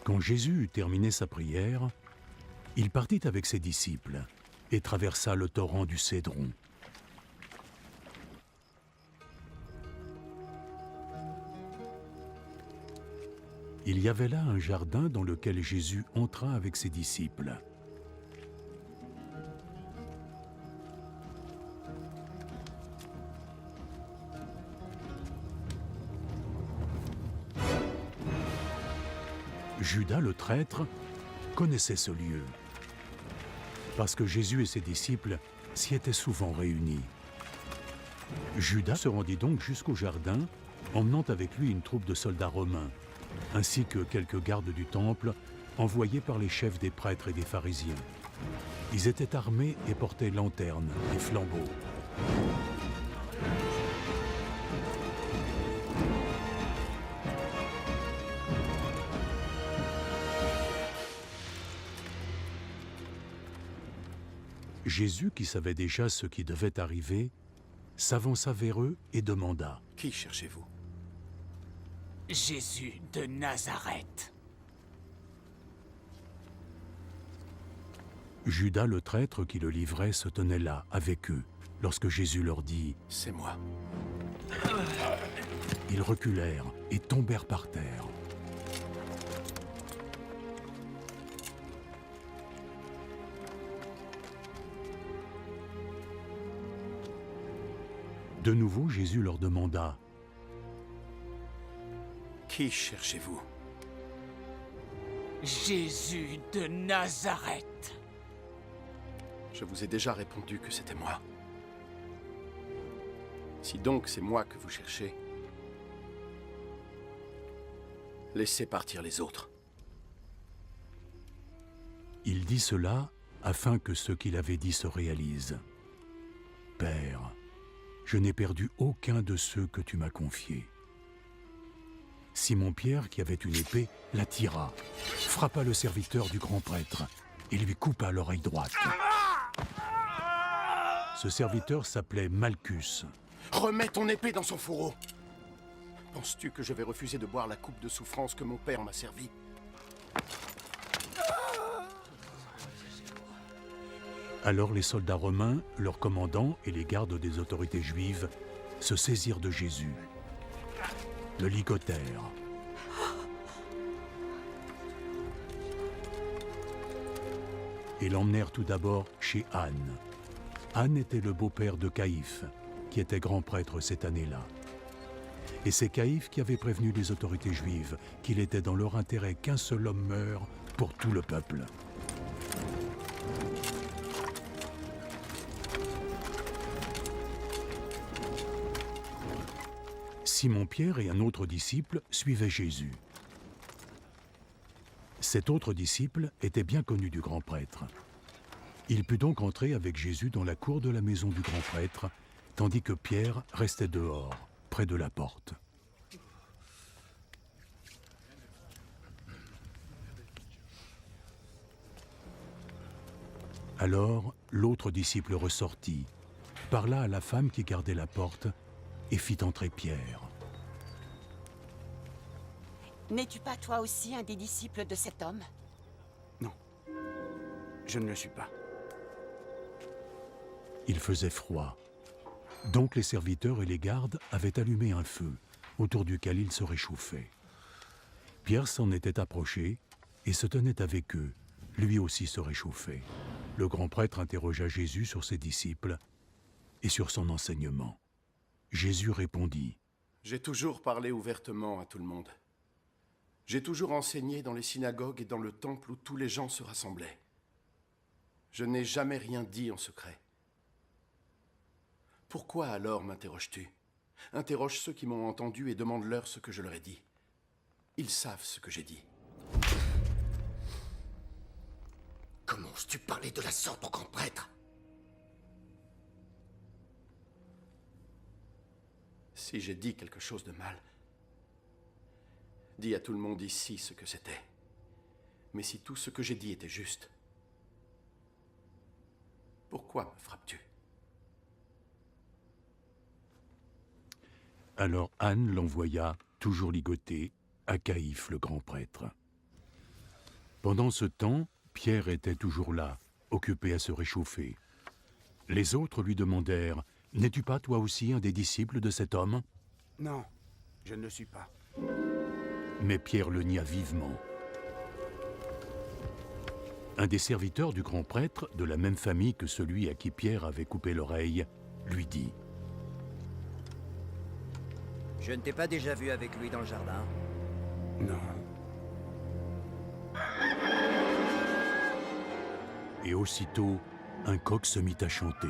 Quand Jésus eut terminé sa prière, il partit avec ses disciples et traversa le torrent du Cédron. Il y avait là un jardin dans lequel Jésus entra avec ses disciples. Judas le traître connaissait ce lieu, parce que Jésus et ses disciples s'y étaient souvent réunis. Judas se rendit donc jusqu'au jardin, emmenant avec lui une troupe de soldats romains, ainsi que quelques gardes du temple envoyés par les chefs des prêtres et des pharisiens. Ils étaient armés et portaient lanternes et flambeaux. Jésus, qui savait déjà ce qui devait arriver, s'avança vers eux et demanda : « Qui cherchez-vous » ? Jésus de Nazareth. Judas le traître qui le livrait se tenait là, avec eux, lorsque Jésus leur dit : « C'est moi. » Ils reculèrent et tombèrent par terre. De nouveau, Jésus leur demanda : « Qui cherchez-vous » ? Jésus de Nazareth. Je vous ai déjà répondu que c'était moi. Si donc c'est moi que vous cherchez, laissez partir les autres. Il dit cela afin que ce qu'il avait dit se réalise. Père, je n'ai perdu aucun de ceux que tu m'as confiés. Simon-Pierre, qui avait une épée, la tira, frappa le serviteur du grand prêtre et lui coupa l'oreille droite. Ce serviteur s'appelait Malchus. Remets ton épée dans son fourreau. Penses-tu que je vais refuser de boire la coupe de souffrance que mon père m'a servie ? Alors les soldats romains, leurs commandants et les gardes des autorités juives se saisirent de Jésus, le ligotèrent. Et l'emmenèrent tout d'abord chez Anne. Anne était le beau-père de Caïphe, qui était grand prêtre cette année-là. Et c'est Caïphe qui avait prévenu les autorités juives qu'il était dans leur intérêt qu'un seul homme meure pour tout le peuple. Simon-Pierre et un autre disciple suivaient Jésus. Cet autre disciple était bien connu du grand prêtre. Il put donc entrer avec Jésus dans la cour de la maison du grand prêtre, tandis que Pierre restait dehors, près de la porte. Alors, l'autre disciple ressortit, parla à la femme qui gardait la porte et fit entrer Pierre. N'es-tu pas toi aussi un des disciples de cet homme ? Non, je ne le suis pas. Il faisait froid. Donc les serviteurs et les gardes avaient allumé un feu, autour duquel ils se réchauffaient. Pierre s'en était approché et se tenait avec eux, lui aussi se réchauffait. Le grand prêtre interrogea Jésus sur ses disciples et sur son enseignement. Jésus répondit : « J'ai toujours parlé ouvertement à tout le monde. J'ai toujours enseigné dans les synagogues et dans le temple où tous les gens se rassemblaient. Je n'ai jamais rien dit en secret. Pourquoi alors m'interroges-tu ? Interroge ceux qui m'ont entendu et demande-leur ce que je leur ai dit. Ils savent ce que j'ai dit. » Comment oses-tu parler de la sorte au grand prêtre ? Si j'ai dit quelque chose de mal, dis à tout le monde ici ce que c'était. Mais si tout ce que j'ai dit était juste, pourquoi me frappes-tu ? Alors Anne l'envoya, toujours ligoté, à Caïphe le grand prêtre. Pendant ce temps, Pierre était toujours là, occupé à se réchauffer. Les autres lui demandèrent « N'es-tu pas toi aussi un des disciples de cet homme ?» Non, je ne le suis pas. Mais Pierre le nia vivement. Un des serviteurs du grand prêtre, de la même famille que celui à qui Pierre avait coupé l'oreille, lui dit « Je ne t'ai pas déjà vu avec lui dans le jardin? » Non. Et aussitôt, un coq se mit à chanter.